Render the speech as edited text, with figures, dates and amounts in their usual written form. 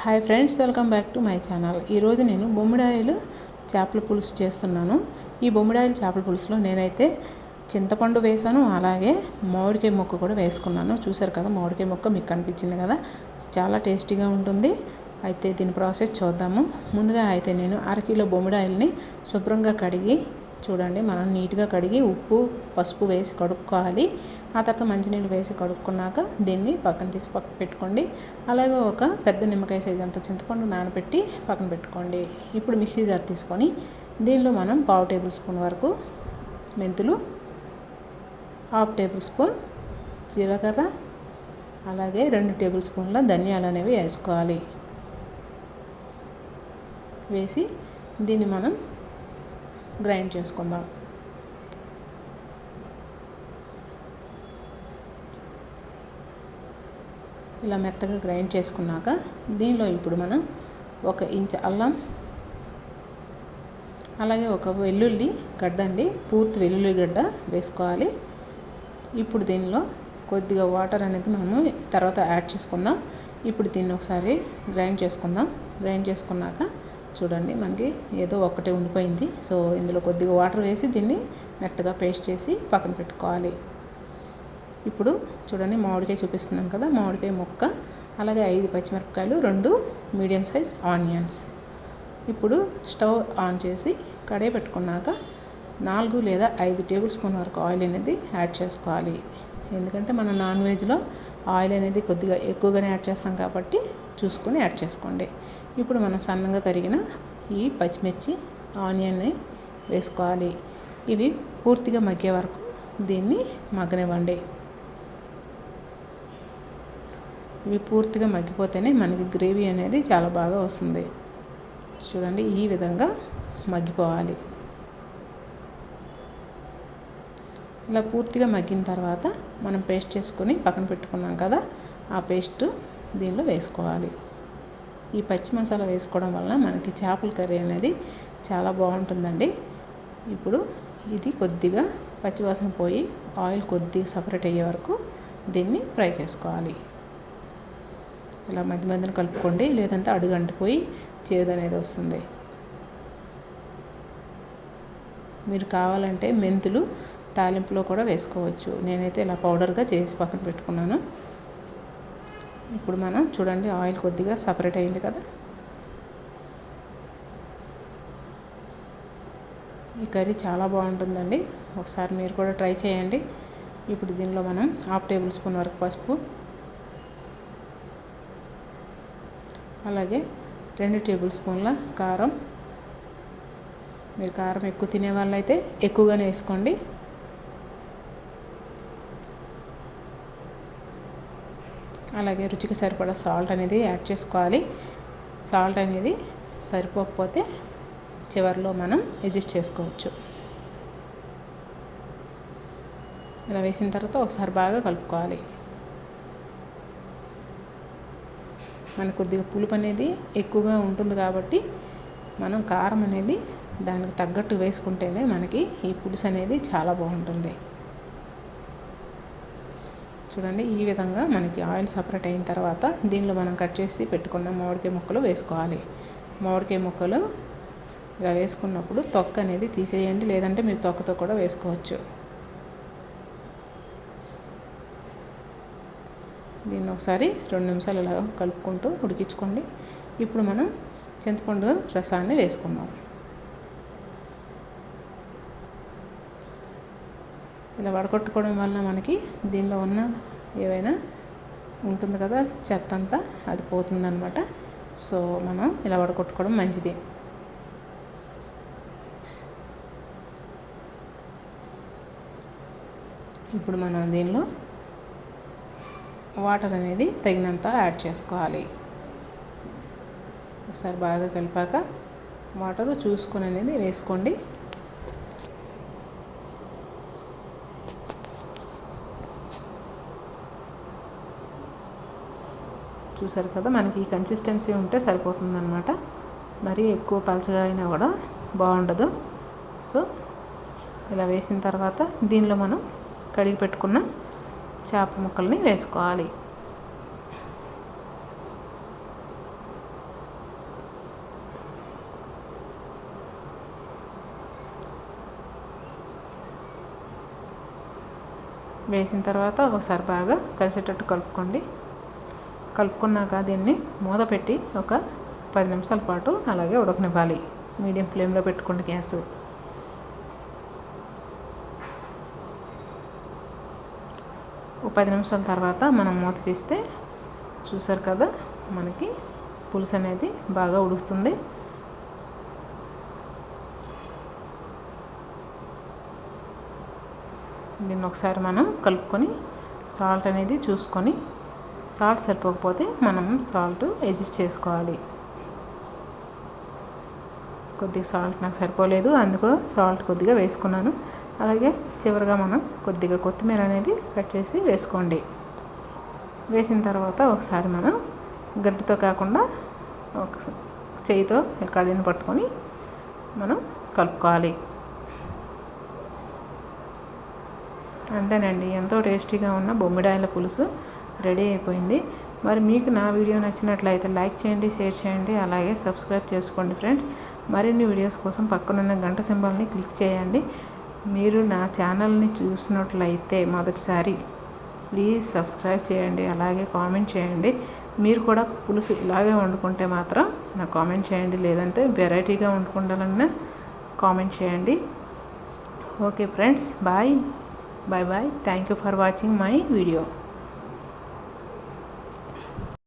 Hi friends, welcome back to my channel. ఈరోజు నేను బొమ్మిడాయిలు చేపల పులుసు చేస్తున్నాను. ఈ బొమ్మిడాయిలు చేపల పులుసులో నేనైతే చింతపండు వేసాను, అలాగే మామిడికాయ ముక్క కూడా వేసుకున్నాను. చూసారు కదా, మామిడికాయ ముక్క మీకు కనిపించింది కదా, చాలా టేస్టీగా ఉంటుంది. అయితే దీని ప్రాసెస్ చూద్దాము. ముందుగా అయితే నేను అరకిలో బొమ్మిడాయిల్ని శుభ్రంగా కడిగి, చూడండి మనం నీట్గా కడిగి ఉప్పు పసుపు వేసి కడుక్కోవాలి. ఆ తర్వాత మంచినీళ్ళు వేసి కడుక్కున్నాక దీన్ని పక్కన తీసి పక్కన పెట్టుకోండి. అలాగే ఒక పెద్ద నిమ్మకాయ సైజ్ అంత చింతపండు నానబెట్టి పక్కన పెట్టుకోండి. ఇప్పుడు మిక్సీ జార్ తీసుకొని దీనిలో మనం 1/2 టేబుల్ స్పూన్ వరకు మెంతులు, 1/2 టేబుల్ స్పూన్ జీలకర్ర, అలాగే 2 టేబుల్ స్పూన్ల ధనియాలు అనేవి వేసుకోవాలి. వేసి దీన్ని మనం గ్రైండ్ చేసుకుందాం. ఇలా మెత్తగా గ్రైండ్ చేసుకున్నాక దీనిలో ఇప్పుడు మనం 1 ఇంచ్ అల్లం, అలాగే ఒక వెల్లుల్లి గడ్డ అండి, పూర్తి వెల్లుల్లి గడ్డ వేసుకోవాలి. ఇప్పుడు దీనిలో కొద్దిగా వాటర్ అనేది మనము తర్వాత యాడ్ చేసుకుందాం. ఇప్పుడు దీన్ని ఒకసారి గ్రైండ్ చేసుకుందాం. గ్రైండ్ చేసుకున్నాక చూడండి మనకి ఏదో ఒక్కటే ఉండిపోయింది. సో ఇందులో కొద్దిగా వాటర్ వేసి దీన్ని మెత్తగా పేస్ట్ చేసి పక్కన పెట్టుకోవాలి. ఇప్పుడు చూడండి మామిడికాయ చూపిస్తున్నాను కదా, మామిడికాయ ముక్క, అలాగే 5 పచ్చిమిరపకాయలు, 2 మీడియం సైజ్ ఆనియన్స్. ఇప్పుడు స్టవ్ ఆన్ చేసి కడాయి పెట్టుకున్నాక 4 లేదా 5 టేబుల్ స్పూన్ వరకు ఆయిల్ అనేది యాడ్ చేసుకోవాలి. ఎందుకంటే మనం నాన్ వెజ్లో ఆయిల్ అనేది కొద్దిగా ఎక్కువగానే యాడ్ చేస్తాం కాబట్టి చూసుకొని యాడ్ చేసుకోండి. ఇప్పుడు మనం సన్నగా తరిగిన ఈ పచ్చిమిర్చి, ఆనియన్ని వేసుకోవాలి. ఇవి పూర్తిగా మగ్గే వరకు దీన్ని మగ్గనివ్వండి. ఇవి పూర్తిగా మగ్గిపోతేనే మనకి గ్రేవీ అనేది చాలా బాగా వస్తుంది. చూడండి ఈ విధంగా మగ్గిపోవాలి. ఇలా పూర్తిగా మగ్గిన తర్వాత మనం పేస్ట్ చేసుకొని పక్కన పెట్టుకున్నాం కదా, ఆ పేస్ట్ దీనిలో వేసుకోవాలి. ఈ పచ్చి మసాలా వేసుకోవడం వలన మనకి చేపల కర్రీ అనేది చాలా బాగుంటుందండి. ఇప్పుడు ఇది కొద్దిగా పచ్చివాసన పోయి ఆయిల్ కొద్దిగా సపరేట్ అయ్యే వరకు దీన్ని ఫ్రై చేసుకోవాలి. ఇలా మధ్య మధ్యన కలుపుకోండి, లేదంటే అడుగు అంటిపోయి చేదు అనేది వస్తుంది. మీరు కావాలంటే మెంతులు తాలింపులో కూడా వేసుకోవచ్చు. నేనైతే ఇలా పౌడర్గా చేసి పక్కన పెట్టుకున్నాను. ఇప్పుడు మనం చూడండి ఆయిల్ కొద్దిగా సపరేట్ అయింది కదా. ఈ కర్రీ చాలా బాగుంటుందండి, ఒకసారి మీరు కూడా ట్రై చేయండి. ఇప్పుడు దీనిలో మనం 1/2 టేబుల్ స్పూన్ వరకు పసుపు, అలాగే 2 టేబుల్ స్పూన్ల కారం. మీరు కారం ఎక్కువ తినే వాళ్ళైతే ఎక్కువగానే వేసుకోండి. అలాగే రుచికి సరిపడా సాల్ట్ అనేది యాడ్ చేసుకోవాలి. సాల్ట్ అనేది సరిపోకపోతే చివరిలో మనం అడ్జస్ట్ చేసుకోవచ్చు. ఇలా వేసిన తర్వాత ఒకసారి బాగా కలుపుకోవాలి. మనకు కొద్దిగా పులుపు అనేది ఎక్కువగా ఉంటుంది కాబట్టి మనం కారం అనేది దానికి తగ్గట్టు వేసుకుంటేనే మనకి ఈ పులుసు అనేది చాలా బాగుంటుంది. చూడండి ఈ విధంగా మనకి ఆయిల్ సపరేట్ అయిన తర్వాత దీనిలో మనం కట్ చేసి పెట్టుకున్న మామిడికాయ ముక్కలు వేసుకోవాలి. మామిడికాయ ముక్కలు ఇలా వేసుకున్నప్పుడు తొక్క అనేది తీసేయండి, లేదంటే మీరు తొక్కతో కూడా వేసుకోవచ్చు. దీన్ని ఒకసారి 2 నిమిషాలు ఇలా కలుపుకుంటూ ఉడికించుకోండి. ఇప్పుడు మనం చింతపండు రసాన్ని వేసుకుందాం. ఇలా వడకొట్టుకోవడం వలన మనకి దీనిలో ఉన్న ఏవైనా ఉంటుంది కదా చెత్త అంతా, అది పోతుందన్నమాట. సో మనం ఇలా వడకొట్టుకోవడం మంచిది. ఇప్పుడు మనం దీనిలో వాటర్ అనేది తగినంత యాడ్ చేసుకోవాలి. ఒకసారి బాగా కలిపాక వాటర్ చూసుకొని అనేది వేసుకోండి. చూసారు కదా, మనకి ఈ కన్సిస్టెన్సీ ఉంటే సరిపోతుందన్నమాట. మరీ ఎక్కువ పలచగా అయినా కూడా బాగుండదు. సో ఇలా వేసిన తర్వాత దీనిలో మనం కడిగి పెట్టుకున్న చేప ముక్కల్ని వేసుకోవాలి. వేసిన తర్వాత ఒకసారి బాగా కలిసేటట్టు కలుపుకోండి. కలుపుకున్నాక దీన్ని మూత పెట్టి ఒక 10 నిమిషాల పాటు అలాగే ఉడకనివ్వాలి. మీడియం ఫ్లేమ్లో పెట్టుకోండి గ్యాస్. ఒక 10 నిమిషాల తర్వాత మనం మూత తీస్తే చూసారు కదా, మనకి పులుసు అనేది బాగా ఉడుకుతుంది. దీన్ని ఒకసారి మనం కలుపుకొని సాల్ట్ అనేది చూసుకొని, సాల్ట్ సరిపోకపోతే మనం సాల్ట్ అడ్జస్ట్ చేసుకోవాలి. కొద్దిగా సాల్ట్ నాకు సరిపోలేదు, అందుకు సాల్ట్ కొద్దిగా వేసుకున్నాను. అలాగే చివరిగా మనం కొద్దిగా కొత్తిమీర అనేది కట్ చేసి వేసుకోండి. వేసిన తర్వాత ఒకసారి మనం గరిటెతో కాకుండా ఒక చేయితో కడాయిని పట్టుకొని మనం కలుపుకోవాలి. అంతేనండి, ఎంతో టేస్టీగా ఉన్న బొమ్మిడాయల పులుసు రెడీ అయిపోయింది. మరి మీకు నా వీడియో నచ్చినట్లయితే లైక్ చేయండి, షేర్ చేయండి, అలాగే సబ్స్క్రైబ్ చేసుకోండి ఫ్రెండ్స్. మరిన్ని వీడియోస్ కోసం పక్కనున్న గంట సింబల్ని క్లిక్ చేయండి. మీరు నా ఛానల్ని చూసినట్లయితే మొదటిసారి ప్లీజ్ సబ్స్క్రైబ్ చేయండి, అలాగే కామెంట్ చేయండి. మీరు కూడా పులుసు ఇలాగే వండుకుంటే మాత్రం నాకు కామెంట్ చేయండి, లేదంటే వెరైటీగా వండుకుంటాలన్నా కామెంట్ చేయండి. Okay friends, bye bye. Thank you for watching my video.